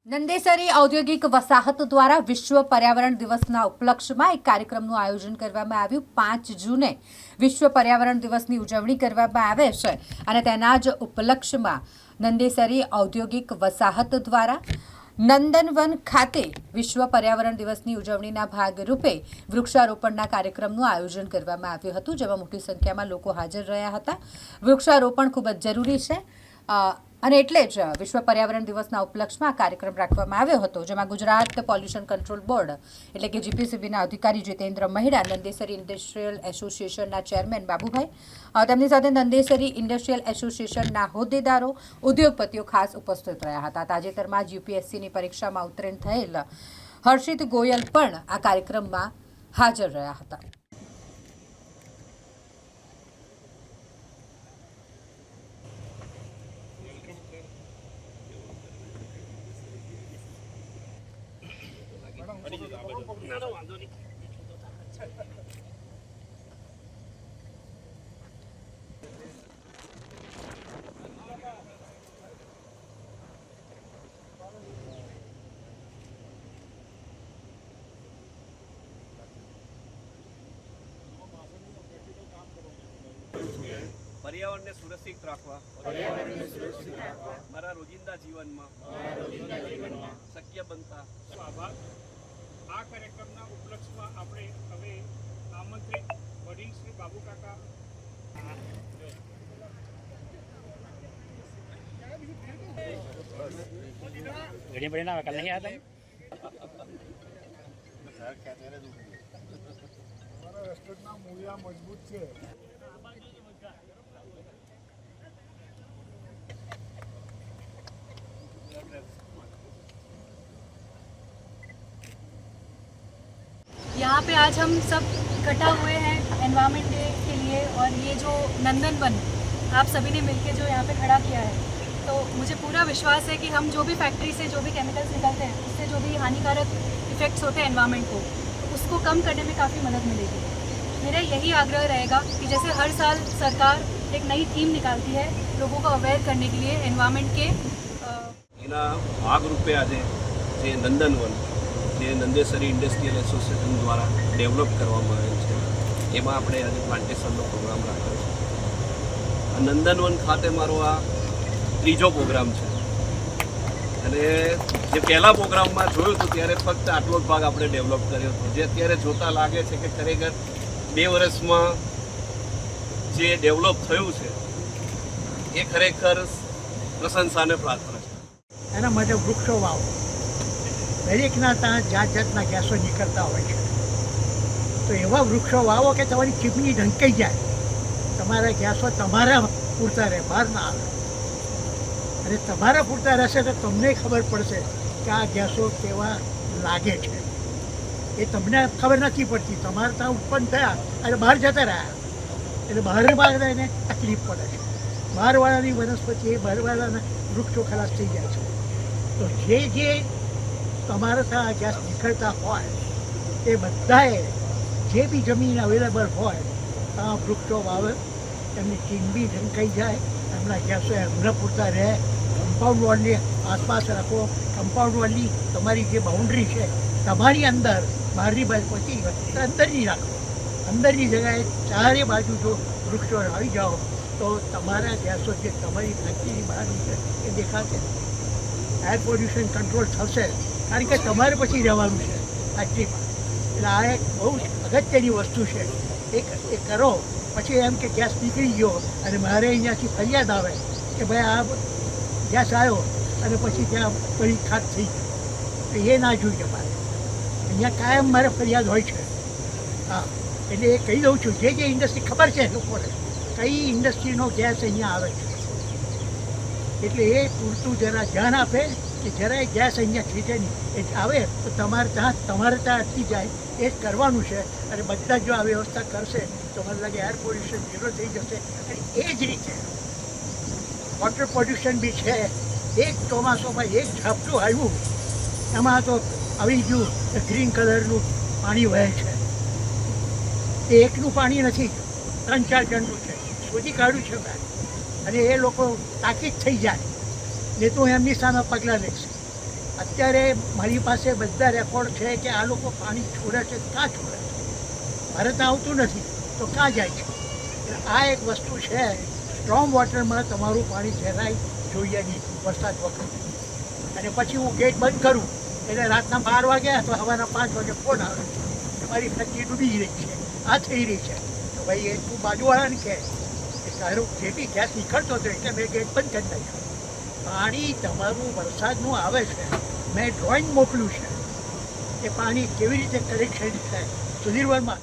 નંદેસરી ઔદ્યોગિક વસાહત દ્વારા વિશ્વ પર્યાવરણ દિવસના ઉપલક્ષમાં એક કાર્યક્રમનું આયોજન કરવામાં આવ્યું। 5 જૂને વિશ્વ પર્યાવરણ દિવસની ઉજવણી કરવામાં આવે છે અને તેના જ ઉપલક્ષમાં નંદેસરી ઔદ્યોગિક વસાહત દ્વારા નંદનવન ખાતે વિશ્વ પર્યાવરણ દિવસની ઉજવણીના ભાગરૂપે વૃક્ષારોપણના કાર્યક્રમનું આયોજન કરવામાં આવ્યું હતું, જેમાં મોટી સંખ્યામાં લોકો હાજર રહ્યા હતા। વૃક્ષારોપણ ખૂબ જ જરૂરી છે અને એટલે જ વિશ્વ પર્યાવરણ દિવસના ઉપલક્ષમાં આ કાર્યક્રમ રાખવામાં આવ્યો હતો, જેમાં ગુજરાત પોલ્યુશન કંટ્રોલ બોર્ડ એટલે કે જીપીસીબીના અધિકારી જીતેન્દ્ર મહેડા, નંદેસરી ઇન્ડસ્ટ્રીયલ એસોસિએશનના ચેરમેન બાબુભાઈ, તેમની સાથે નંદેસરી ઇન્ડસ્ટ્રીયલ એસોસિએશનના હોદ્દેદારો, ઉદ્યોગપતિઓ ખાસ ઉપસ્થિત રહ્યા હતા। તાજેતરમાં જ યુપીએસસીની પરીક્ષામાં ઉત્તીર્ણ થયેલ હર્ષિત ગોયલ પણ આ કાર્યક્રમમાં હાજર રહ્યા હતા। पर्यावरण सुरक्षित राखवा मारा रोजिंदा जीवन में शक्य बनता आभार। आ कार्यक्रमना उपलक्ष्यમાં આપણે હવે આમંત્રિત વડીલ શ્રી બાબુ કાકા ઘડી પડી ના કલ નહીં आता અમારા રેસ્ટોરન્ટના મૂળિયા મજબૂત છે। यहाँ पे आज हम सब इकट्ठा हुए हैं एनवायरनमेंट डे के लिए और ये जो नंदनवन आप सभी ने मिलकर जो यहाँ पे खड़ा किया है, तो मुझे पूरा विश्वास है कि हम जो भी फैक्ट्री से जो भी केमिकल्स निकलते हैं उससे जो भी हानिकारक इफ़ेक्ट्स होते हैं एनवायरनमेंट को, तो उसको कम करने में काफ़ी मदद मिलेगी। मेरा यही आग्रह रहेगा कि जैसे हर साल सरकार एक नई थीम निकालती है लोगों को अवेयर करने के लिए एनवायरनमेंट के भागरूपे आज नंदनवन જે નંદેસરી ઇન્ડસ્ટ્રીયલ એસોસિએશન દ્વારા ડેવલપ કરવામાં આવેલ છે, એમાં આપણે આજે પ્લાન્ટેશનનો પ્રોગ્રામ રાખ્યો છે। આ નંદનવન ખાતે મારો આ ત્રીજો પ્રોગ્રામ છે અને જે પહેલા પ્રોગ્રામમાં જોયું હતું ત્યારે ફક્ત આટલો જ ભાગ આપણે ડેવલપ કર્યો હતો, જે અત્યારે જોતા લાગે છે કે ખરેખર 2 વર્ષમાં જે ડેવલપ થયું છે એ ખરેખર પ્રશંસાને પાત્ર છે। એના માટે વૃક્ષો વાવો। દરેકના ત્યાં જાત જાતના ગેસો નીકળતા હોય છે, તો એવા વૃક્ષો વાવો કે તમારી ચીમની ઢંકાઈ જાય, તમારા ગેસો તમારા પૂરતા રહે, બહાર ના આવે। અને તમારા પૂરતા રહેશે તો તમને ખબર પડશે કે આ ગેસો કેવા લાગે છે, એ તમને ખબર નથી પડતી। તમારે ત્યાં ઉત્પન્ન થયા અને બહાર જતા રહ્યા એટલે બહાર એને તકલીફ પડે છે। બહારવાળાની વનસ્પતિ એ બહારવાળાના વૃક્ષો ખલાસ થઈ જાય છે। તો જે તમારે ત્યાં ગેસ નીકળતા હોય એ બધાએ જે બી જમીન અવેલેબલ હોય ત્યાં વૃક્ષો વાવે, એમની ચીમબી ઢંકાઈ જાય, એમના ગેસો એમને પૂરતા રહે। કમ્પાઉન્ડ વોલની આસપાસ રાખો। કમ્પાઉન્ડ વોલની તમારી જે બાઉન્ડ્રી છે તમારી અંદર, બહારની બાજુ પહોંચી હોય તો અંદરની રાખો। અંદરની જગ્યાએ ચારે બાજુ જો વૃક્ષો આવી જાઓ તો તમારા ગેસો જે તમારી ફેક્ટરીની બહારની છે એ દેખાશે। એર પોલ્યુશન કંટ્રોલ થશે, કારણ કે તમારે પછી રહેવાનું છે ફેક્ટરીમાં। એટલે આ એક બહુ અગત્યની વસ્તુ છે। એ કરો પછી એમ કે ગેસ નીકળી ગયો અને મારે અહીંયાથી ફરિયાદ આવે કે ભાઈ આ ગેસ આવ્યો અને પછી ત્યાં બધી ખાત થઈ ગઈ, તો એ ના જોઈએ મારે। અહીંયા કાયમ મારે ફરિયાદ હોય છે। હા, એટલે એ કહી દઉં છું, જે ઇન્ડસ્ટ્રી ખબર છે લોકોને કઈ ઇન્ડસ્ટ્રીનો ગેસ અહીંયા આવે છે, એટલે એ પૂરતું જરા ધ્યાન આપે કે જરાય ગેસ અહીંયા છેટે નહીં, એ આવે તો તમારે ત્યાં અટકી જાય, એ જ કરવાનું છે। અને બધા જો આ વ્યવસ્થા કરશે તો મને લાગે એર પોલ્યુશન 0 થઈ જશે। અને એ જ રીતે વોટર પોલ્યુશન બી છે। એક ચોમાસામાં એક ઝાપટું આવ્યું એમાં તો આવી ગયું ગ્રીન કલરનું પાણી વહે છે, એ એકનું પાણી નથી, 3-4 ટનનું છે, શોધી કાઢ્યું છે મેં। અને એ લોકો તાકીદ થઈ જાય ને તો એમની સામે પગલાં લેશે। અત્યારે મારી પાસે બધા રેકોર્ડ છે કે આ લોકો પાણી છોડે છે, ક્યાં છોડે છે. ભારત આવતું નથી તો ક્યાં જાય છે. એટલે આ એક વસ્તુ છે, સ્ટ્રોંગ વોટરમાં તમારું પાણી જરાય જોઈએ નહીં વરસાદ વખતે. અને પછી હું ગેટ બંધ કરું એટલે રાતના 12 વાગે અથવા સવારના 5 વાગે ફોન આવે કે મારી ફેક્ટરી ડૂબી રહી છે, આ થઈ રહી છે. તો ભાઈ એ તું બાજુવાળાને કહે કે તારું જે બી ગેસ નીકળતો હતો એટલે મેં ગેટ બંધ કરી નાખ્યું. પાણી તમારું વરસાદનું આવે છે, મેં ડ્રોઈંગ મોકલ્યું છે કે પાણી કેવી રીતે કલેક્શન થાય. સુધીરવરમાં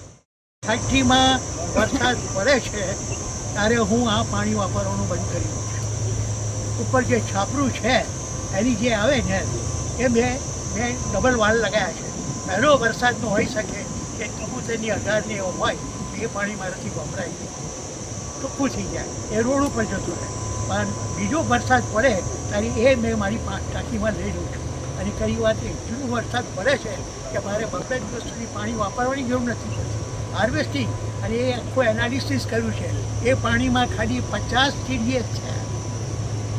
ફેક્ટરીમાં વરસાદ પડે છે ત્યારે હું આ પાણી વાપરવાનું બંધ કરી દઉં છું. ઉપર જે છાપરું છે એની જે આવે ને એ મેં ડબલ વાલ લગાવ્યા છે. પહેલો વરસાદનો હોઈ શકે કે કબૂતરની અઢારને એવું હોય એ પાણી મારાથી વપરાય ટૂંકું થઈ જાય, એ રોડ ઉપર જતું રહે. પણ બીજો વરસાદ પડે ત્યારે એ મેં મારી ટાંકીમાં લઈ લઉં છું. અને કઈ વાત એટલું વરસાદ પડે છે કે મારે 2 દિવસ સુધી પાણી વાપરવાની જરૂર નથી પડતી. હાર્વેસ્ટિંગ અને એ આખું એનાલિસિસ કર્યું છે. એ પાણીમાં ખાલી 50 TDS છે.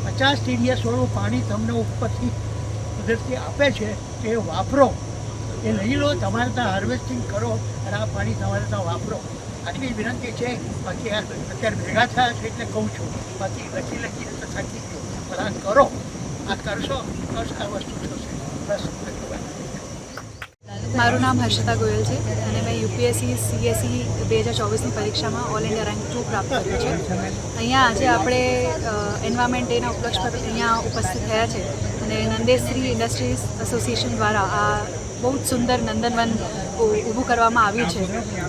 50 TDS વાળું પાણી તમને ઉપરથી કુદરતી આપે છે કે એ વાપરો, એ લઈ લો, તમારે ત્યાં હાર્વેસ્ટિંગ કરો અને આ પાણી તમારે ત્યાં વાપરો. આટલી વિનંતી છે. બાકી અત્યારે ભેગા થયા છે એટલે કહું છું, બાકી લખીને તો થાકી ગયો. પણ આ કરો, આ કરશો તો આ વસ્તુ થશે. બસ મારું નામ હર્ષિતા ગોયલ છે અને મેં યુપીએસસી CSE 2024ની પરીક્ષામાં ઓલ ઇન્ડિયા રેન્ક 2 પ્રાપ્ત કર્યું છે. અહીંયા આજે આપણે એન્વાયરમેન્ટ ડેના ઉપલક્ષ પર અહીંયા ઉપસ્થિત થયા છે અને નંદેશ્રી ઇન્ડસ્ટ્રીઝ એસોસિએશન દ્વારા આ બહુ જ સુંદર નંદનવન ઊભું કરવામાં આવ્યું છે.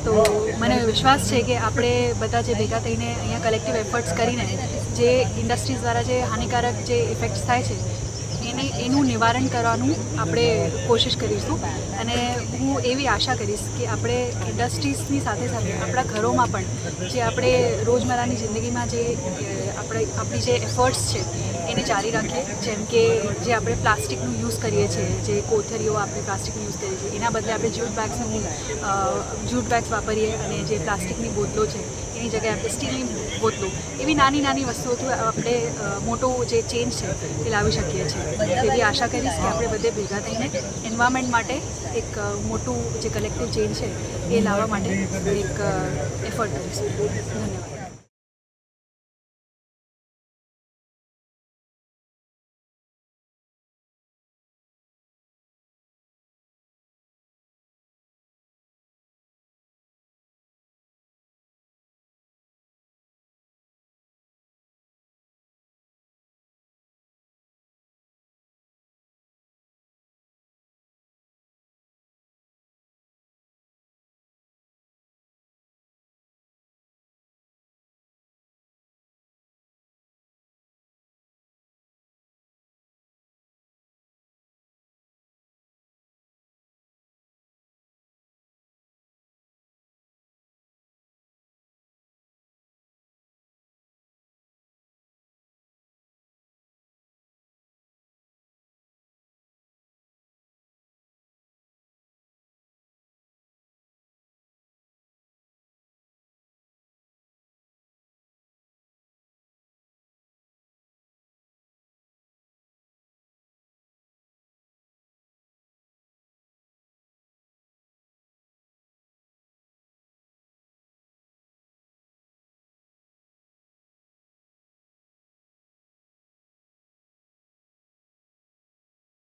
તો મને વિશ્વાસ છે કે આપણે બધા જે ભેગા થઈને અહીંયા કલેક્ટિવ એફર્ટ્સ કરીને જે ઇન્ડસ્ટ્રીઝ દ્વારા જે હાનિકારક જે ઇફેક્ટ્સ થાય છે એનું નિવારણ કરવાનું આપણે કોશિશ કરીશું. અને હું એવી આશા કરીશ કે આપણે ઇન્ડસ્ટ્રીઝની સાથે સાથે આપણા ઘરોમાં પણ જે આપણે રોજમર્રાની જિંદગીમાં જે આપણી જે એફર્ટ્સ છે એને જારી રાખીએ. જેમ કે જે આપણે પ્લાસ્ટિકનું યુઝ કરીએ છીએ, જે કોથળીઓ આપણે પ્લાસ્ટિકનું યુઝ કરીએ છીએ, એના બદલે આપણે જૂટ બેગ્સ વાપરીએ અને જે પ્લાસ્ટિકની બોટલો છે એની જગ્યાએ આપણે સ્ટીલની બોટલો, એવી નાની નાની વસ્તુઓથી આપણે મોટો જે ચેન્જ છે એ લાવી શકીએ છીએ. એવી આશા કરીશ કે આપણે બધે ભેગા થઈને એન્વાયરમેન્ટ માટે એક મોટું જે કલેક્ટિવ ચેન્જ છે એ લાવવા માટે એક એફર્ટ કરીશું. ધન્યવાદ.